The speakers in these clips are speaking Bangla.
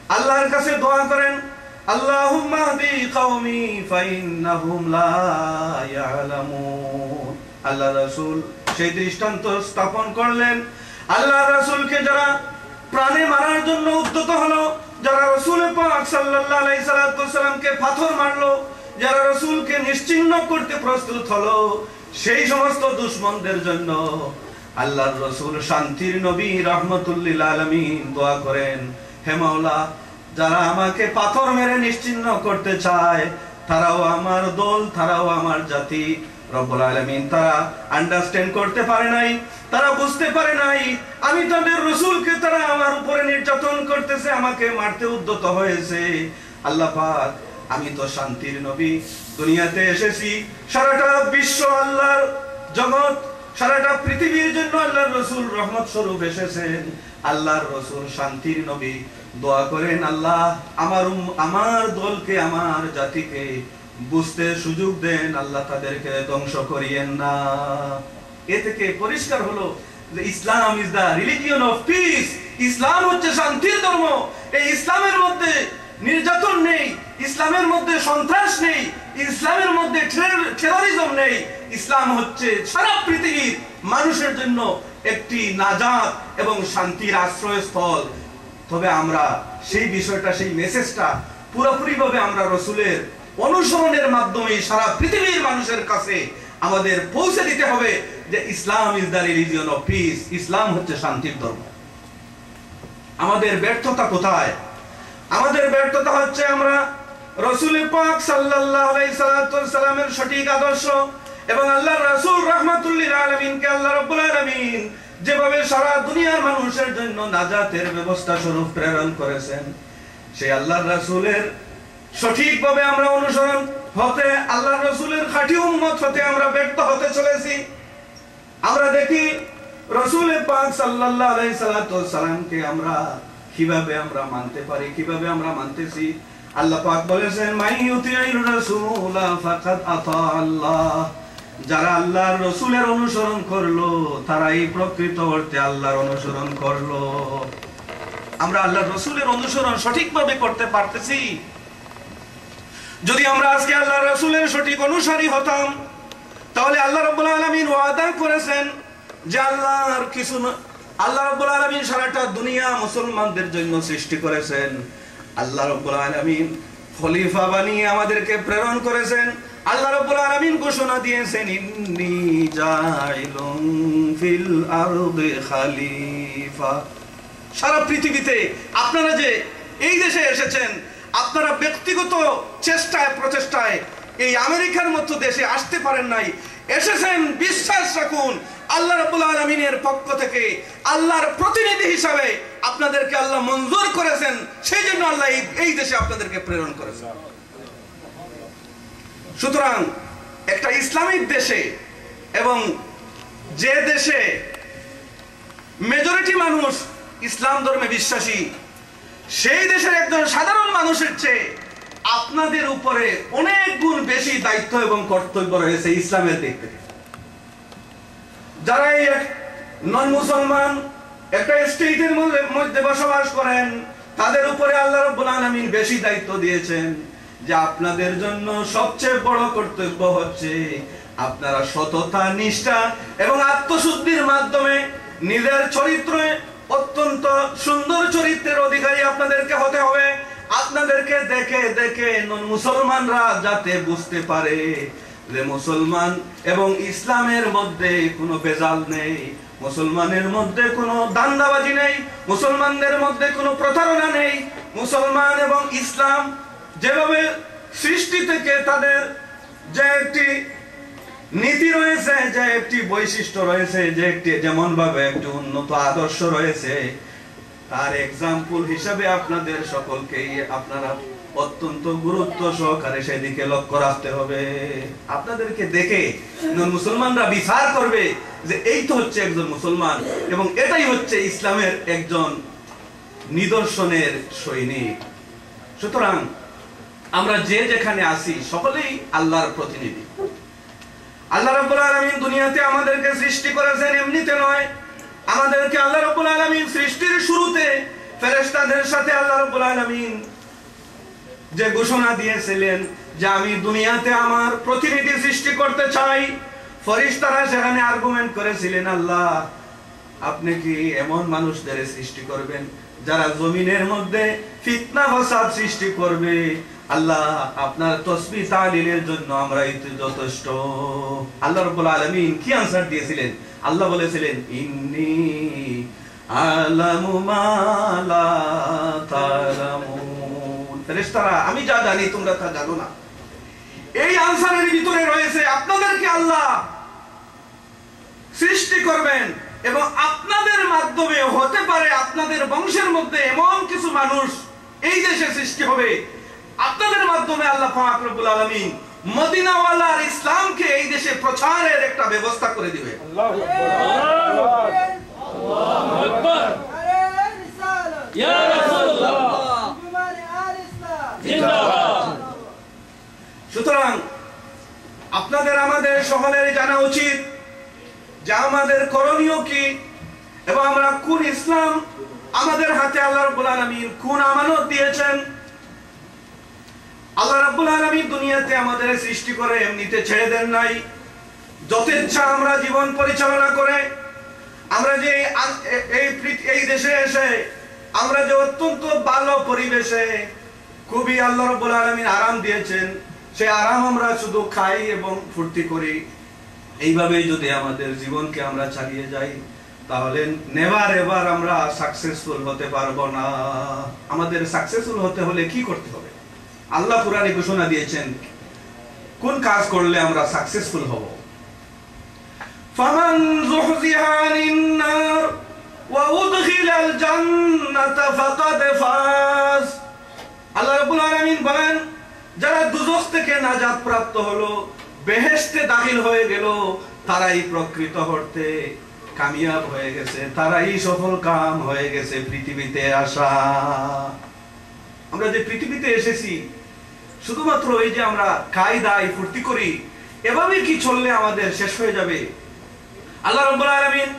আল্লাহর কাছে দোয়া করেন, আল্লাহুম্মা হদি কওমি ফাইন্নাহুম লা ইয়ালামুন। আল্লাহ রাসূল সেই দৃষ্টান্ত স্থাপন করলেন। আল্লাহ রাসূলকে যারা প্রাণে মারার জন্য উদ্যত হলো, যারা রাসূল পাক সাল্লাল্লাহু আলাইহি সাল্লামকে পাথর মারলো, যারা রাসূলকে নিশ্চিহ্ন করতে প্রস্তুত হলো, সেই সমস্ত দুশমনদের জন্য আল্লাহর রাসূল শান্তির নবী রাহমাতুল লিল আলামিন দোয়া করেন, হে মাওলা, যারা আমাকে পাথর মেরে নিশ্চিহ্ন করতে চায় তারাও আমার দল, তারাও আমার জাতি। রব্বুল আলামিন তারা আন্ডারস্ট্যান্ড করতে পারে নাই, তারা বুঝতে পারে নাই আমি তাদের রাসূলকে তারা আমার উপরে নির্যাতন করতেছে, আমাকে মারতে উদ্যত হয়েছে। আল্লাহ পাক, আমি তো শান্তির নবী, দুনিয়াতে এসেছি সারাটা বিশ্ব আল্লাহর জগৎ, সারাটা পৃথিবীর জন্য আল্লাহর রাসূল রহমত স্বরূপ এসেছেন। আল্লাহর রাসূল শান্তির নবী দোয়া করেন, আল্লাহ আমার দলকে, আমার জাতিকে বুঝতে সুযোগ দেন, আল্লাহ তাদেরকে ধ্বংস করিয়েন না। এ থেকে পরিষ্কার হলো যে Islam is the religion of peace. ইসলাম হচ্ছে শান্তির ধর্ম। এই ইসলামের মধ্যে নির্যাতন নেই, ইসলামের মধ্যে সন্ত্রাস নেই, ইসলামের মধ্যে টেররিজম নেই। ইসলাম হচ্ছে সারা পৃথিবীর মানুষের জন্য একটি নাজাত এবং শান্তির আশ্রয়স্থল। তবে আমরা সেই বিষয়টা, সেই মেসেজটা পুরোপুরিভাবে আমরা রাসূলের অনুসরণের মাধ্যমে সারা পৃথিবীর মানুষের কাছে আমাদের পৌঁছে দিতে হবে যে Islam is the religion of peace. ইসলাম হচ্ছে শান্তির ধর্ম। আমাদের ব্যর্থতা কোথায়? আমাদের ব্যর্থতা হচ্ছে আমরা রাসূল পাক সাল্লাল্লাহু আলাইহি সাল্লামের সঠিক আদর্শ এবং আল্লাহর রাসূল রাহমাতুল লিল আলামিনকে আল্লাহ রাব্বুল আলামিন যেভাবে সারা দুনিয়ার মানুষের জন্য নাজাতের ব্যবস্থা স্বরূপ প্রেরণ করেছেন, সেই আল্লাহর রাসূলের সঠিকভাবে আমরা অনুসরণ হতে, আল্লাহর রাসূলের খাঁটি উম্মত হতে আমরা ব্যর্থ হতে চলেছি। আমরা দেখি রাসূল পাক সাল্লাল্লাহু আলাইহি সাল্লামকে আমরা কিভাবে আমরা মানতে পারি, কিভাবে আমরা মানতেছি। আল্লাহ পাক বলেছেন, মাই ইউতিউর রাসূলা ফাকাদ আতা আল্লাহ। যারা আল্লাহর রাসূলের অনুসরণ করলো তারাই প্রকৃত অর্থে আল্লাহর অনুসরণ করলো। আমরা আল্লাহর রাসূলের অনুসরণ সঠিকভাবে করতে পারতেছি? যদি আমরা আজকে আল্লাহর রাসূলের সঠিক অনুসারী হতাম, তাহলে আল্লাহ রাব্বুল আলামিন ওয়াদা করেছেন যে আল্লাহ রাব্বুল আলামিন সারাটা দুনিয়া মুসলমানদের জন্য সৃষ্টি করেছেন। আল্লাহ রাব্বুল আলামিন খলিফা বানিয়ে আমাদেরকে প্রেরণ করেছেন। আল্লাহ রাব্বুল আলামিন ঘোষণা দিয়েছেন, ইন্নী জাইলুন ফিল আরদি খলিফা। সারা পৃথিবীতে আপনারা যে এই দেশে এসেছেন, আপনারা ব্যক্তিগত চেষ্টায় প্রচেষ্টায় এই আমেরিকার মতো দেশে আসতে পারেন নাই, এসেছেন বিশ্বাস রাখুন আল্লাহ রাব্বুল আলামিনের পক্ষ থেকে আল্লাহর প্রতিনিধি হিসাবে আপনাদেরকে আল্লাহ মঞ্জুর করেছেন। সেই জন্য আল্লাহ এই দেশে আপনাদেরকে প্রেরণ করেছেন। সুতরাং একটা ইসলামিক দেশে এবং যে দেশে মেজরিটি মানুষ ইসলাম ধর্মে বিশ্বাসী, সেই দেশের একজন সাধারণ মানুষের চেয়ে আপনাদের উপরে অনেক গুণ বেশি দায়িত্ব এবং কর্তব্য রয়েছে ইসলামের দিক থেকে। যারা এই নন মুসলমান একটা স্টেটের মধ্যে বসবাস করেন, তাদের উপরে আল্লাহ রাব্বুল আলামিন বেশি দায়িত্ব দিয়েছেন যে আপনাদের জন্য সবচেয়ে বড় কর্তব্য হচ্ছে আপনারা সততা, নিষ্ঠা এবং আত্মশুদ্ধির মাধ্যমে নিজের চরিত্রে অত্যন্ত সুন্দর চরিত্রের অধিকারী আপনাদেরকে হতে হবে। আপনাদেরকে দেখে দেখে নন মুসলমানরা যাতে বুঝতে পারে যে মুসলমান এবং ইসলামের মধ্যে কোনো ভেজাল নেই, মুসলমানের মধ্যে কোনো দান্দাবাজি নেই, মুসলমানদের মধ্যে কোনো প্রতারণা নেই। মুসলমান এবং ইসলাম যেভাবে সৃষ্টি থেকে তাদের যে একটি নীতি রয়েছে, যে একটি বৈশিষ্ট্য রয়েছে, যে একটি যেমন ভাবে একটি উন্নত আদর্শ রয়েছে, তার এক্সাম্পল হিসাবে আপনাদের সকলকেই আপনারা অত্যন্ত গুরুত্ব সহকারে সেদিকে লক্ষ্য রাখতে হবে। আপনাদেরকে দেখে মুসলমানরা বিচার করবে যে এই তো হচ্ছে একজন মুসলমান এবং এটাই হচ্ছে ইসলামের একজন নিদর্শনের সৈনিক। সুতরাং আমরা যে যেখানে আছি সকলেই আল্লাহর প্রতিনিধি। আল্লাহ রাব্বুল আলামিন দুনিয়াতে আমাদেরকে সৃষ্টি করেছেন এমনিতে নয়। আমাদেরকে আল্লাহ রাব্বুল আলামিন সৃষ্টির শুরুতে ফেরেশতাদের সাথে আল্লাহ রাব্বুল আলামিন যে ঘোষণা দিয়েছিলেন যে আমি দুনিয়াতে আমার প্রতিনিধি সৃষ্টি করতে চাই, ফেরেশতারা সেখানে আর্গুমেন্ট করেছিলেন, আল্লাহ আপনি কি এমন মানুষদের সৃষ্টি করবেন যারা জমিনের মধ্যে ফিতনা ফাসাদ সৃষ্টি করবে? আল্লাহ আপনার তাসবিহ তাহলিলের জন্য আমরাই তো যথেষ্ট। আল্লাহ রাব্বুল আলামিন কি আনসার দিয়েছিলেন? আল্লাহ বলেছিলেন, ইন্নী আলামু মা লা তা'লামুন। ফেরেশতারা আমি যা জানি তোমরা তা জানো না। এই আনসারের ভিতরে রয়েছে আপনাদেরকে আল্লাহ সৃষ্টি করবেন এবং আপনাদের মাধ্যমে হতে পারে আপনাদের বংশের মধ্যে এমন কিছু মানুষ এই দেশে সৃষ্টি হবে, আপনাদের মাধ্যমে আল্লাহ পাক রব্বুল আলামিন মদিনাওয়ালার ইসলামকে এই দেশে প্রচারের একটা ব্যবস্থা করে দিবে। আল্লাহু আকবার, আল্লাহু আকবার, ইয়া রাসূলুল্লাহ, জিন্দাবাদ। সুতরাং আপনাদের আমাদের সকলের জানা উচিত যে আমাদের করণীয় কি এবং আমরা কোন ইসলাম আমাদের হাতে আল্লাহ রাব্বুল আলামিন কোন আমানত দিয়েছেন। আল্লাহ রাব্বুল আলামিন দুনিয়াতে আমাদের সৃষ্টি করে এমনিতে ছেড়ে দেন নাই। যথেচ্ছা আমরা জীবন পরিচালনা করে আমরা যে এই দেশে এসে আমরা যে অত্যন্ত ভালো পরিবেশে খুবই আল্লাহ রাব্বুল আলামিন আরাম দিয়েছেন, সেই আরাম আমরা শুধু খাই এবং ফুর্তি করি। এইভাবে যদি আমাদের জীবনকে আমরা চালিয়ে যাই তাহলে নেভার এভার আমরা সাকসেসফুল হতে পারবো না। আমাদের সাকসেসফুল হতে হলে কি করতে হবে? আল্লাহ কুরআনে ঘোষণা দিয়েছেন কোন কাজ করলে আমরা সাকসেসফুল হব। ফামান যুহজিহা আনিন নার ওয়া উদখিলাল জান্নাতা ফাকাদ ফাজ। আল্লাহ রাব্বুল আলামিন বলেন, যারা দুজখ থেকে নাজাত প্রাপ্ত হলো, বেহেশতে দাখিল হয়ে গেল, তারাই প্রকৃত অর্থে কামিয়াব হয়ে গেছে, তারাই সফল কাম হয়ে গেছে পৃথিবীতে আসা। আমরা যে পৃথিবীতে এসেছি শুধুমাত্র এই যে আমরা খাই দাই ফুর্তি করি, এভাবে কি চললে আমাদের শেষ হয়ে যাবে? আল্লাহ রাব্বুল আলামিন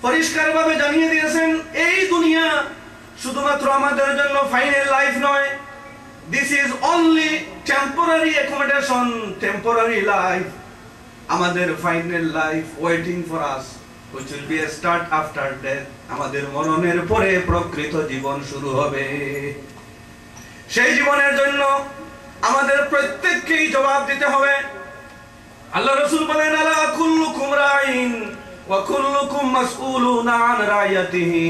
পরিষ্কারভাবে জানিয়ে দিয়েছেন এই দুনিয়া শুধুমাত্র আমাদের জন্য ফাইনাল লাইফ নয়। This is only temporary accommodation, temporary life. আমাদের final life waiting for us, which will be a start after death. আমাদের মরণের পরে প্রকৃত জীবন শুরু হবে। সেই জীবনের জন্য আমাদের প্রত্যেককেই জবাব দিতে হবে। আল্লাহ রাসূল বলেন, আলা কুল্লুকুম রাইন ওয়া কুল্লুকুম মাসউলুনা আন রাইয়াতিহি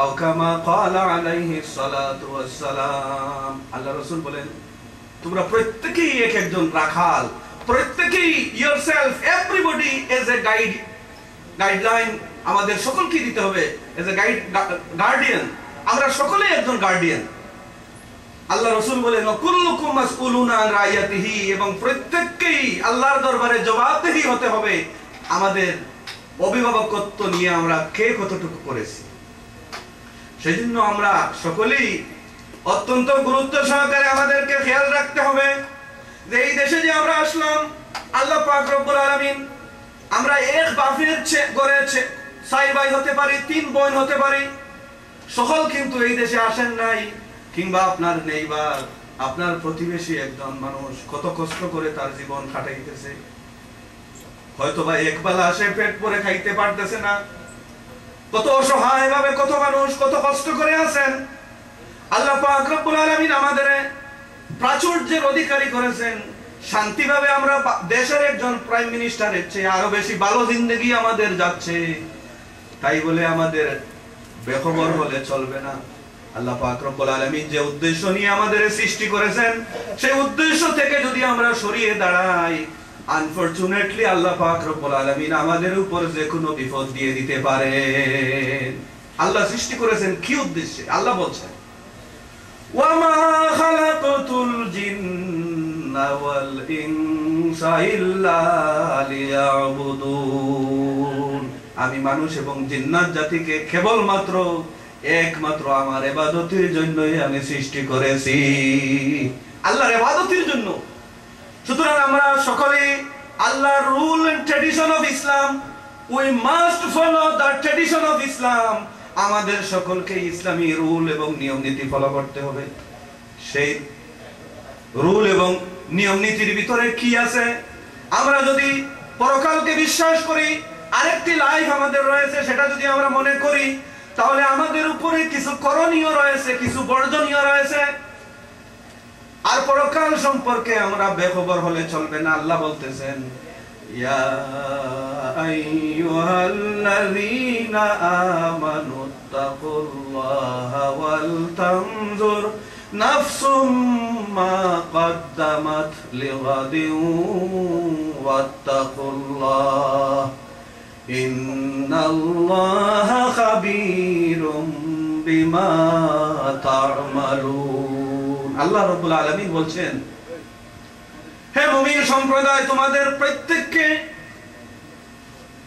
আও কামা ক্বালা আলাইহিস সালাতু ওয়াস সালাম। আল্লাহ রাসূল বলেন, তোমরা প্রত্যেকেই এক একজন রাখাল, প্রত্যেকেই yourself, everybody as a guideline আমাদের সকলকে দিতে হবে, as a গার্ডিয়ান। আমরা সকলেই একজন গার্ডিয়ান। আল্লাহ রাসূল বলেন, কুল্লুকুম মাসউলুনা আন রাইয়াতিহি, এবং প্রত্যেককেই আল্লাহর দরবারে জবাবদিহি হতে হবে আমাদের অভিভাবকত্ব নিয়ে আমরা কে কতটুকু করেছি। সেজন্য আমরা সকলেই অত্যন্ত গুরুত্ব সহকারে আমাদেরকে খেয়াল রাখতে হবে যে এই দেশে যে আমরা আসলাম, আল্লাহ পাক রব্বুল আলামিন আমরা এক বাপের ঘরে 4 ভাই হতে পারি, 3 বোন হতে পারি, সকল কিন্তু এই দেশে আসেন নাই। কিংবা আপনার নেইবার, আপনার প্রতিবেশী একজন মানুষ কত কষ্ট করে তার জীবন কাটাইতেছে, হয়তো বা একবেলা সে পেট ভরে খাইতে পারতেছে না, কত অসহায় ভাবে কত মানুষ কত কষ্ট করে আছেন। আল্লাহ পাক রব্বুল আলামিন আমাদের প্রাচুর্যের অধিকারী করেছেন। শান্তিভাবে আমরা দেশের একজন প্রাইম মিনিস্টারের চেয়ে আরো বেশি ভালো জিন্দেগি আমাদের যাচ্ছে। তাই বলে আমাদের বেখবর হলে চলবে না। আল্লাহ পাক রব্বুল আলামিন যে উদ্দেশ্য নিয়ে আমাদের সৃষ্টি করেছেন, সেই উদ্দেশ্য থেকে যদি আমরা সরিয়ে দাঁড়াই, আনফরচুনেটলি আল্লাহ পাক রব্বুল আলামিন আমাদের উপর যে কোনো বিপদ দিয়ে দিতে পারেন। আল্লাহ সৃষ্টি করেছেন কি উদ্দেশ্যে? আল্লাহ বলছেন, ওয়ামা খালাকাতুল জিন্না ওয়াল ইনসা ইল্লা লিয়াবুদুন। আমি মানুষ এবং জিন্নাত জাতিকে কেবলমাত্র একমাত্র আমার ইবাদতের জন্যই আমি সৃষ্টি করেছি, আল্লাহর ইবাদতের জন্য। সুতরাং আমরা সকলেই আল্লাহর rule and tradition of Islam, we must follow the tradition of Islam, আমাদের সকলকে ইসলামী রুল এবং নিয়ম নীতি ফলো করতে হবে। সেই রুল এবং নিয়ম নীতির ভিতরে কি আছে? আমরা যদি পরকালকে বিশ্বাস করি, আরেকটি লাইফ আমাদের রয়েছে, সেটা যদি আমরা মনে করি, তাহলে আমাদের উপরে কিছু করণীয় রয়েছে, কিছু বর্জনীয় রয়েছে। আর পরকাল সম্পর্কে আমরা বেখবর হলে চলবে না। আল্লাহ বলতেছেন, ইয়া আইয়ুহাল্লাযীনা আমানুত্তাকুল্লাহা ওয়াল তানজুর নাফসুম মা কদ্দামাত লিগাদিন ওয়াত্তাকুল্লাহ ইন্নাল্লাহা খাবীরুম বিমা তা'মালুন। আল্লাহ রাব্বুল আলামিন বলছেন, হে মুমিন সম্প্রদায়, তোমাদের প্রত্যেককে